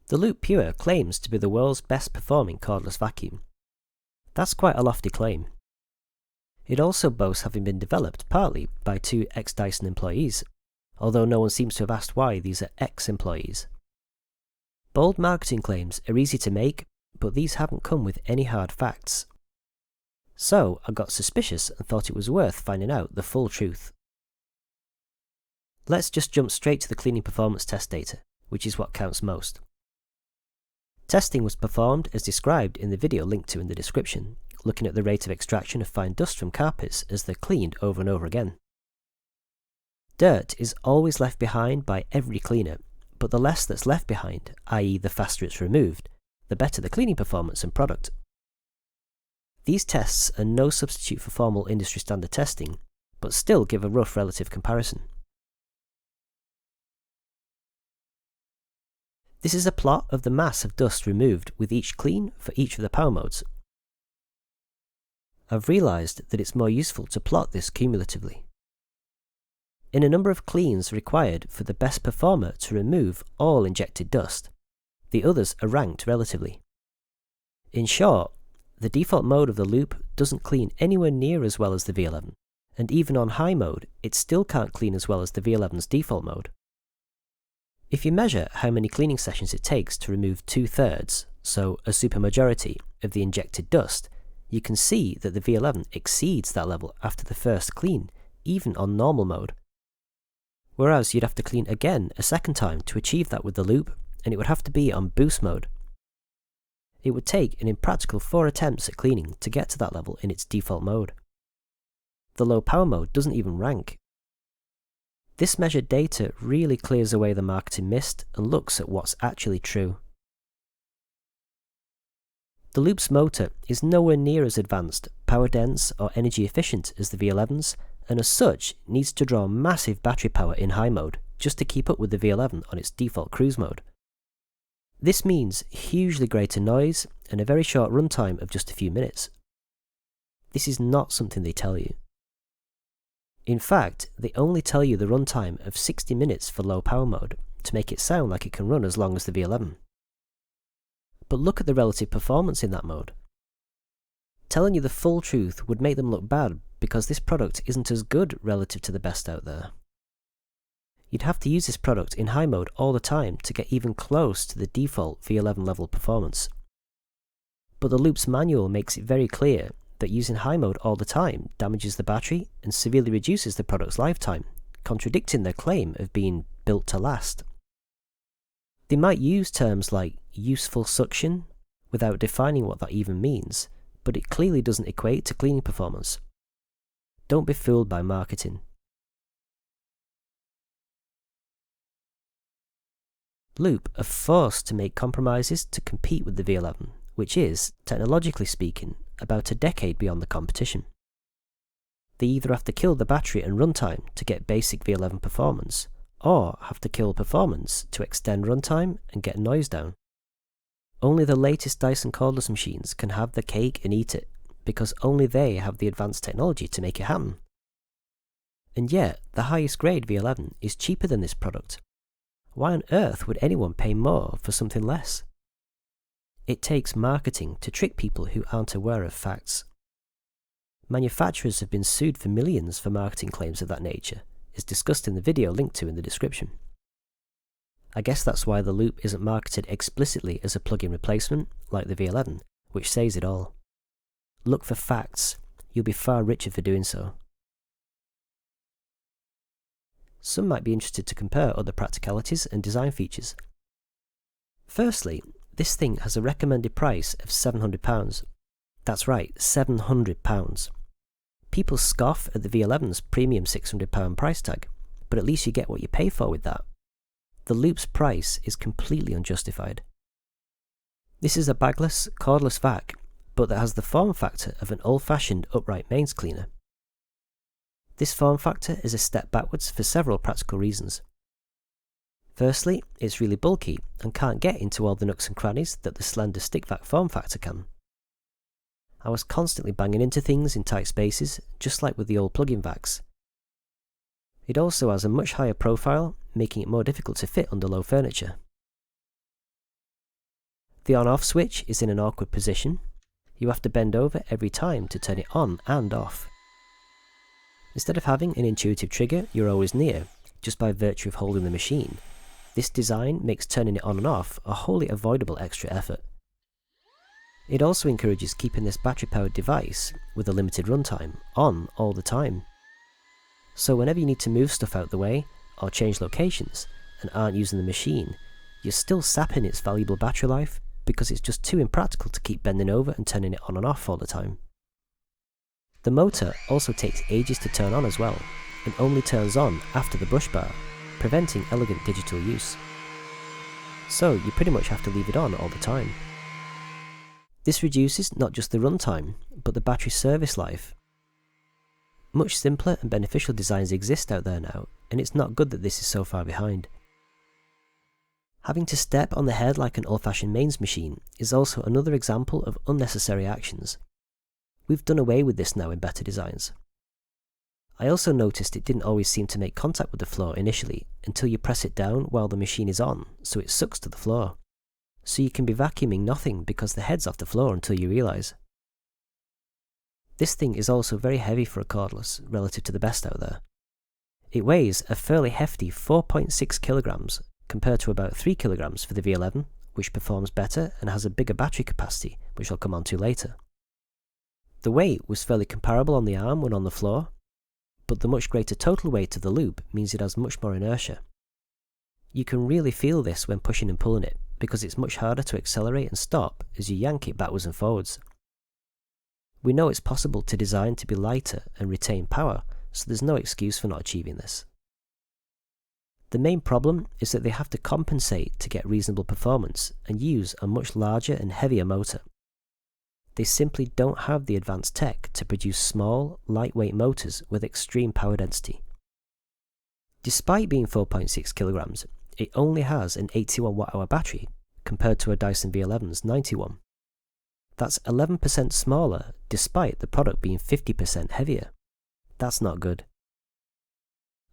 The Lupe Pure claims to be the world's best performing cordless vacuum. That's quite a lofty claim. It also boasts having been developed partly by 2 ex-Dyson employees, although no one seems to have asked why these are ex-employees. Bold marketing claims are easy to make, but these haven't come with any hard facts. So I got suspicious and thought it was worth finding out the full truth. Let's just jump straight to the cleaning performance test data, which is what counts most. Testing was performed as described in the video linked to in the description, looking at the rate of extraction of fine dust from carpets as they're cleaned over and over again. Dirt is always left behind by every cleaner, but the less that's left behind, i.e. the faster it's removed, the better the cleaning performance and product. These tests are no substitute for formal industry standard testing, but still give a rough relative comparison. This is a plot of the mass of dust removed with each clean for each of the power modes. I've realised that it's more useful to plot this cumulatively. In a number of cleans required for the best performer to remove all injected dust, the others are ranked relatively. In short, the default mode of the Lupe doesn't clean anywhere near as well as the V11, and even on high mode, it still can't clean as well as the V11's default mode. If you measure how many cleaning sessions it takes to remove 2/3, so a supermajority, of the injected dust, you can see that the V11 exceeds that level after the first clean, even on normal mode. Whereas you'd have to clean again a second time to achieve that with the Lupe, and it would have to be on boost mode. It would take an impractical 4 attempts at cleaning to get to that level in its default mode. The low power mode doesn't even rank. This measured data really clears away the marketing mist and looks at what's actually true. The Lupe's motor is nowhere near as advanced, power dense or energy efficient as the V11's, and as such needs to draw massive battery power in high mode just to keep up with the V11 on its default cruise mode. This means hugely greater noise and a very short runtime of just a few minutes. This is not something they tell you. In fact, they only tell you the runtime of 60 minutes for low power mode to make it sound like it can run as long as the V11. But look at the relative performance in that mode. Telling you the full truth would make them look bad because this product isn't as good relative to the best out there. You'd have to use this product in high mode all the time to get even close to the default V11 level performance. But the Lupe's manual makes it very clear that using high mode all the time damages the battery and severely reduces the product's lifetime, contradicting their claim of being built to last. They might use terms like useful suction without defining what that even means, but it clearly doesn't equate to cleaning performance. Don't be fooled by marketing. Lupe are forced to make compromises to compete with the V11, which is, technologically speaking, about a decade beyond the competition. They either have to kill the battery and runtime to get basic V11 performance, or have to kill performance to extend runtime and get noise down. Only the latest Dyson cordless machines can have the cake and eat it, because only they have the advanced technology to make it happen. And yet, the highest grade V11 is cheaper than this product. Why on earth would anyone pay more for something less? It takes marketing to trick people who aren't aware of facts. Manufacturers have been sued for millions for marketing claims of that nature, as discussed in the video linked to in the description. I guess that's why the Lupe isn't marketed explicitly as a plug-in replacement, like the V11, which says it all. Look for facts, you'll be far richer for doing so. Some might be interested to compare other practicalities and design features. Firstly, this thing has a recommended price of £700. That's right, £700. People scoff at the V11's premium £600 price tag, but at least you get what you pay for with that. The Lupe's price is completely unjustified. This is a bagless, cordless vac, but that has the form factor of an old-fashioned upright mains cleaner. This form factor is a step backwards for several practical reasons. Firstly, it's really bulky and can't get into all the nooks and crannies that the slender stick vac form factor can. I was constantly banging into things in tight spaces, just like with the old plug-in vacs. It also has a much higher profile, making it more difficult to fit under low furniture. The on-off switch is in an awkward position. You have to bend over every time to turn it on and off. Instead of having an intuitive trigger you're always near, just by virtue of holding the machine, this design makes turning it on and off a wholly avoidable extra effort. It also encourages keeping this battery-powered device, with a limited runtime, on all the time. So whenever you need to move stuff out the way, or change locations, and aren't using the machine, you're still sapping its valuable battery life because it's just too impractical to keep bending over and turning it on and off all the time. The motor also takes ages to turn on as well, and only turns on after the brush bar, preventing elegant digital use. So you pretty much have to leave it on all the time. This reduces not just the runtime, but the battery service life. Much simpler and beneficial designs exist out there now, and it's not good that this is so far behind. Having to step on the head like an old-fashioned mains machine is also another example of unnecessary actions. We've done away with this now in better designs. I also noticed it didn't always seem to make contact with the floor initially until you press it down while the machine is on, so it sucks to the floor. So you can be vacuuming nothing because the head's off the floor until you realise. This thing is also very heavy for a cordless relative to the best out there. It weighs a fairly hefty 4.6 kilograms compared to about 3 kilograms for the V11, which performs better and has a bigger battery capacity, which I'll come on to later. The weight was fairly comparable on the arm when on the floor, but the much greater total weight of the loop means it has much more inertia. You can really feel this when pushing and pulling it, because it's much harder to accelerate and stop as you yank it backwards and forwards. We know it's possible to design to be lighter and retain power, so there's no excuse for not achieving this. The main problem is that they have to compensate to get reasonable performance and use a much larger and heavier motor. They simply don't have the advanced tech to produce small, lightweight motors with extreme power density. Despite being 4.6 kilograms, it only has an 81 watt-hour battery compared to a Dyson V11's 91. That's 11% smaller despite the product being 50% heavier. That's not good.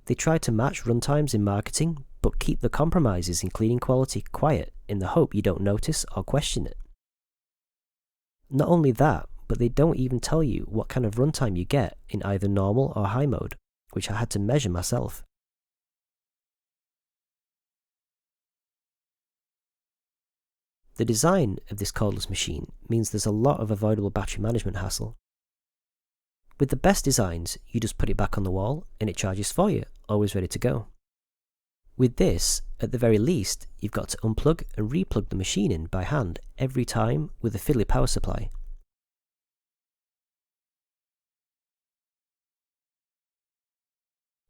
They try to match runtimes in marketing, but keep the compromises in cleaning quality quiet in the hope you don't notice or question it. Not only that, but they don't even tell you what kind of runtime you get in either normal or high mode, which I had to measure myself. The design of this cordless machine means there's a lot of avoidable battery management hassle. With the best designs, you just put it back on the wall and it charges for you, always ready to go. With this, at the very least, you've got to unplug and replug the machine in by hand every time with a fiddly power supply.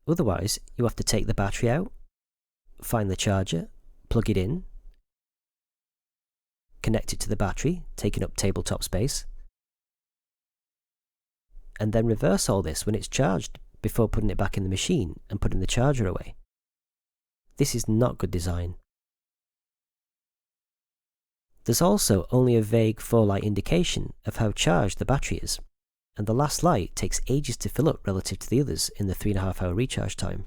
Otherwise, you have to take the battery out, find the charger, plug it in, connect it to the battery, taking up tabletop space, and then reverse all this when it's charged before putting it back in the machine and putting the charger away. This is not good design. There's also only a vague 4-light indication of how charged the battery is, and the last light takes ages to fill up relative to the others in the 3.5-hour recharge time.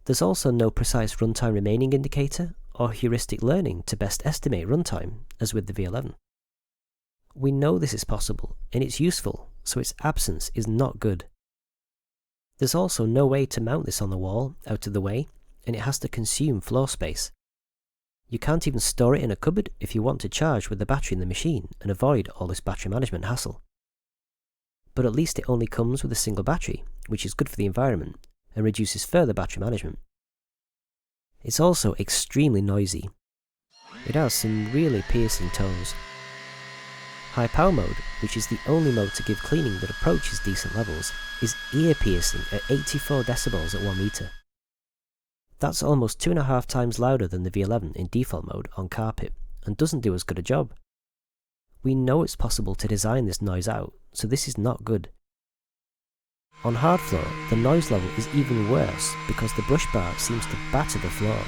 There's also no precise runtime remaining indicator or heuristic learning to best estimate runtime, as with the V11. We know this is possible, and it's useful, so its absence is not good. There's also no way to mount this on the wall, out of the way, and it has to consume floor space. You can't even store it in a cupboard if you want to charge with the battery in the machine and avoid all this battery management hassle. But at least it only comes with a single battery, which is good for the environment, and reduces further battery management. It's also extremely noisy. It has some really piercing tones. High power mode, which is the only mode to give cleaning that approaches decent levels, is ear-piercing at 84 decibels at 1 meter. That's almost 2.5 times louder than the V11 in default mode on carpet, and doesn't do as good a job. We know it's possible to design this noise out, so this is not good. On hard floor, the noise level is even worse because the brush bar seems to batter the floor.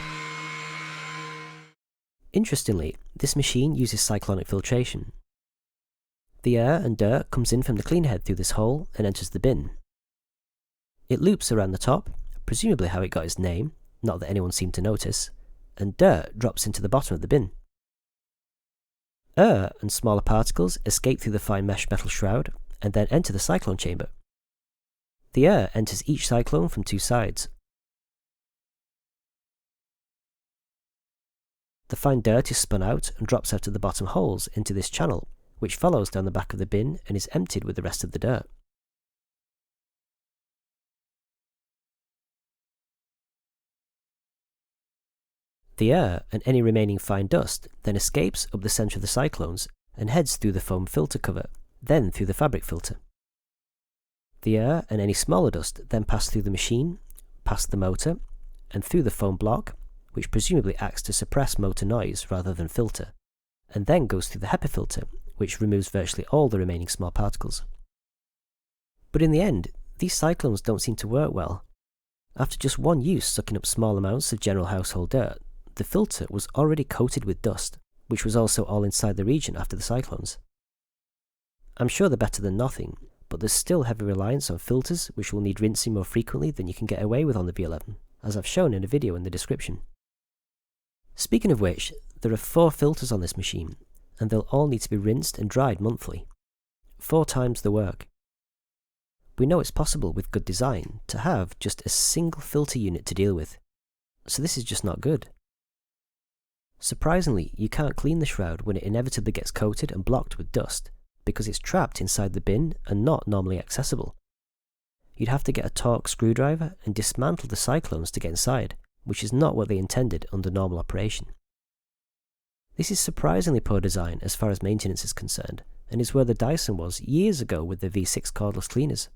Interestingly, this machine uses cyclonic filtration. The air and dirt comes in from the clean head through this hole and enters the bin. It loops around the top, presumably how it got its name, not that anyone seemed to notice, and dirt drops into the bottom of the bin. Air and smaller particles escape through the fine mesh metal shroud and then enter the cyclone chamber. The air enters each cyclone from two sides. The fine dirt is spun out and drops out of the bottom holes into this channel, which follows down the back of the bin and is emptied with the rest of the dirt. The air and any remaining fine dust then escapes up the centre of the cyclones and heads through the foam filter cover, then through the fabric filter. The air and any smaller dust then pass through the machine, past the motor, and through the foam block, which presumably acts to suppress motor noise rather than filter, and then goes through the HEPA filter, which removes virtually all the remaining small particles. But in the end, these cyclones don't seem to work well. After just one use sucking up small amounts of general household dirt, the filter was already coated with dust, which was also all inside the region after the cyclones. I'm sure they're better than nothing, but there's still heavy reliance on filters which will need rinsing more frequently than you can get away with on the V11, as I've shown in a video in the description. Speaking of which, there are 4 filters on this machine, and they'll all need to be rinsed and dried monthly. 4 times the work. We know it's possible with good design to have just a single filter unit to deal with, so this is just not good. Surprisingly, you can't clean the shroud when it inevitably gets coated and blocked with dust, because it's trapped inside the bin and not normally accessible. You'd have to get a torque screwdriver and dismantle the cyclones to get inside, which is not what they intended under normal operation. This is surprisingly poor design as far as maintenance is concerned, and is where the Dyson was years ago with the V6 cordless cleaners.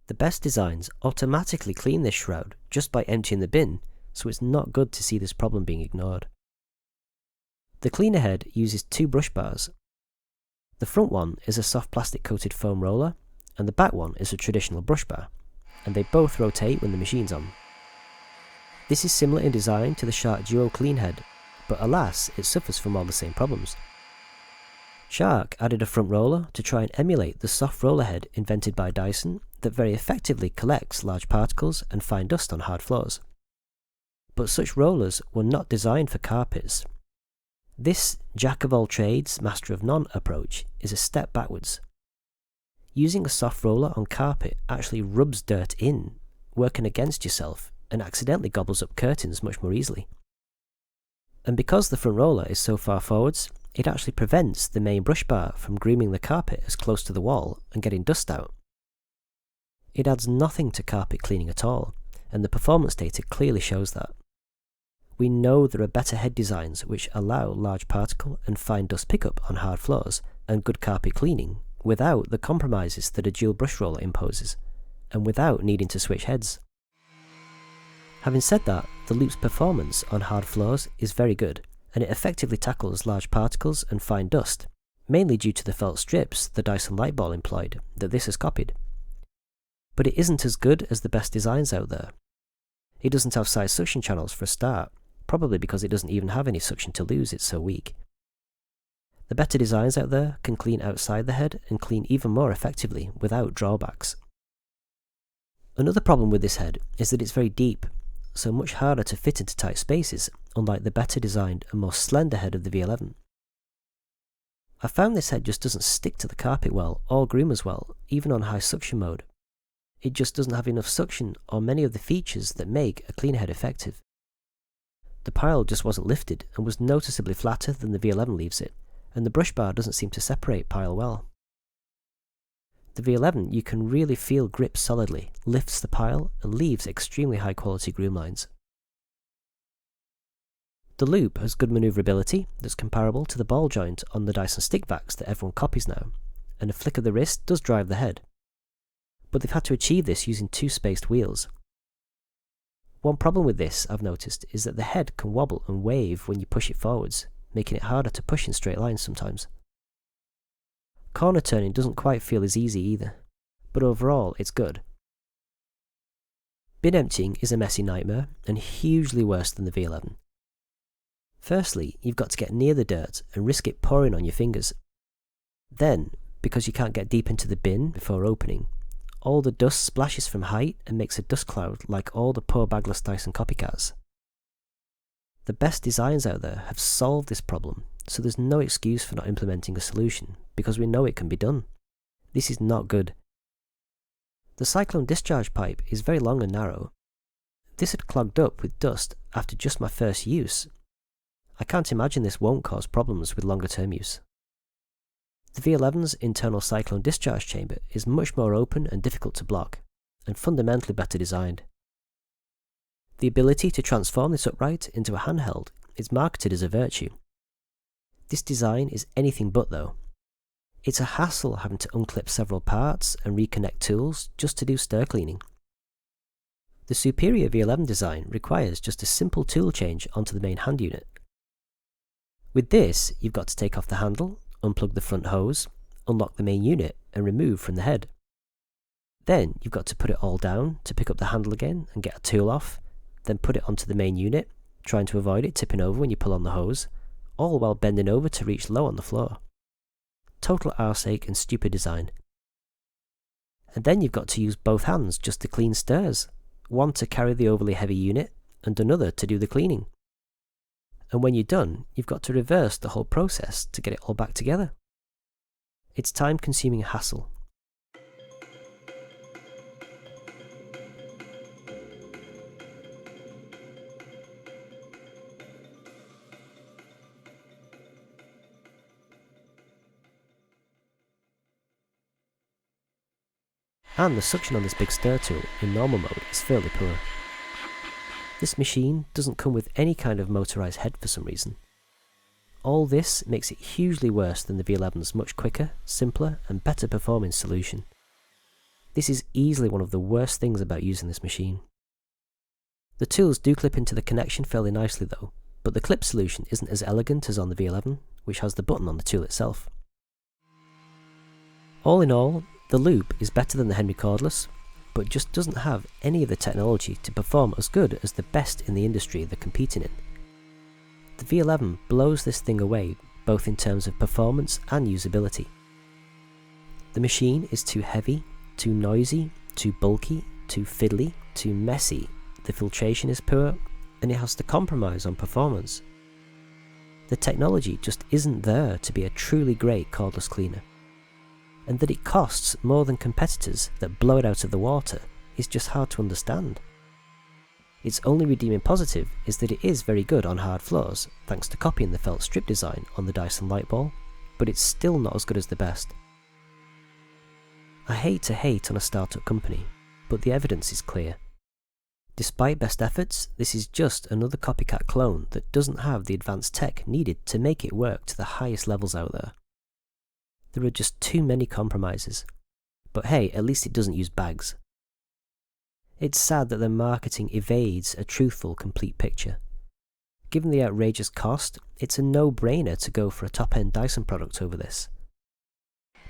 The best designs automatically clean this shroud just by emptying the bin, so it's not good to see this problem being ignored. The cleaner head uses 2 brush bars. The front one is a soft plastic coated foam roller, and the back one is a traditional brush bar, and they both rotate when the machine's on. This is similar in design to the Shark Duo clean head, but alas, it suffers from all the same problems. Shark added a front roller to try and emulate the soft roller head invented by Dyson that very effectively collects large particles and fine dust on hard floors. But such rollers were not designed for carpets. This jack-of-all-trades, master-of-none approach is a step backwards. Using a soft roller on carpet actually rubs dirt in, working against yourself, and accidentally gobbles up curtains much more easily. And because the front roller is so far forwards, it actually prevents the main brush bar from grooming the carpet as close to the wall and getting dust out. It adds nothing to carpet cleaning at all, and the performance data clearly shows that. We know there are better head designs which allow large particle and fine dust pickup on hard floors and good carpet cleaning without the compromises that a dual brush roller imposes, and without needing to switch heads. Having said that, the Lupe's performance on hard floors is very good, and it effectively tackles large particles and fine dust, mainly due to the felt strips the Dyson Lightball employed that this has copied. But it isn't as good as the best designs out there. It doesn't have side suction channels for a start, probably because it doesn't even have any suction to lose, it's so weak. The better designs out there can clean outside the head and clean even more effectively without drawbacks. Another problem with this head is that it's very deep, so much harder to fit into tight spaces, unlike the better designed and more slender head of the V11. I found this head just doesn't stick to the carpet well or groom as well, even on high suction mode. It just doesn't have enough suction or many of the features that make a clean head effective. The pile just wasn't lifted and was noticeably flatter than the V11 leaves it, and the brush bar doesn't seem to separate pile well. The V11 you can really feel grips solidly, lifts the pile, and leaves extremely high quality groom lines. The Lupe has good manoeuvrability that's comparable to the ball joint on the Dyson stick vacs that everyone copies now, and a flick of the wrist does drive the head. But they've had to achieve this using 2 spaced wheels. One problem with this, I've noticed, is that the head can wobble and wave when you push it forwards, making it harder to push in straight lines sometimes. Corner turning doesn't quite feel as easy either, but overall it's good. Bin emptying is a messy nightmare and hugely worse than the V11. Firstly, you've got to get near the dirt and risk it pouring on your fingers. Then, because you can't get deep into the bin before opening, all the dust splashes from height and makes a dust cloud like all the poor bagless Dyson copycats. The best designs out there have solved this problem so there's no excuse for not implementing a solution, because we know it can be done. This is not good. The cyclone discharge pipe is very long and narrow. This had clogged up with dust after just my first use. I can't imagine this won't cause problems with longer term use. The V11's internal cyclone discharge chamber is much more open and difficult to block, and fundamentally better designed. The ability to transform this upright into a handheld is marketed as a virtue. This design is anything but though. It's a hassle having to unclip several parts and reconnect tools just to do stir cleaning. The superior V11 design requires just a simple tool change onto the main hand unit. With this, you've got to take off the handle, unplug the front hose, unlock the main unit and remove from the head. Then you've got to put it all down to pick up the handle again and get a tool off, then put it onto the main unit, trying to avoid it tipping over when you pull on the hose, all while bending over to reach low on the floor. Total arseache and stupid design. And then you've got to use both hands just to clean stirs, one to carry the overly heavy unit and another to do the cleaning. And when you're done, you've got to reverse the whole process to get it all back together. It's time-consuming hassle. And the suction on this big stir tool in normal mode is fairly poor. This machine doesn't come with any kind of motorised head for some reason. All this makes it hugely worse than the V11's much quicker, simpler and better performing solution. This is easily one of the worst things about using this machine. The tools do clip into the connection fairly nicely though, but the clip solution isn't as elegant as on the V11, which has the button on the tool itself. All in all, the Lupe is better than the Henry Cordless, but just doesn't have any of the technology to perform as good as the best in the industry they're competing in. The V11 blows this thing away both in terms of performance and usability. The machine is too heavy, too noisy, too bulky, too fiddly, too messy, the filtration is poor, and it has to compromise on performance. The technology just isn't there to be a truly great cordless cleaner. And that it costs more than competitors that blow it out of the water is just hard to understand. Its only redeeming positive is that it is very good on hard floors, thanks to copying the felt strip design on the Dyson Lightball, but it's still not as good as the best. I hate to hate on a startup company, but the evidence is clear. Despite best efforts, this is just another copycat clone that doesn't have the advanced tech needed to make it work to the highest levels out there. There are just too many compromises. But hey, at least it doesn't use bags. It's sad that their marketing evades a truthful, complete picture. Given the outrageous cost, it's a no-brainer to go for a top-end Dyson product over this.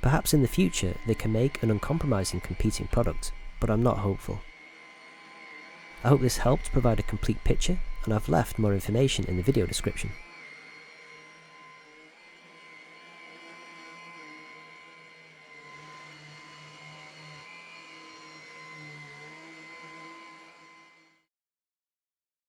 Perhaps in the future they can make an uncompromising competing product, but I'm not hopeful. I hope this helped provide a complete picture, and I've left more information in the video description.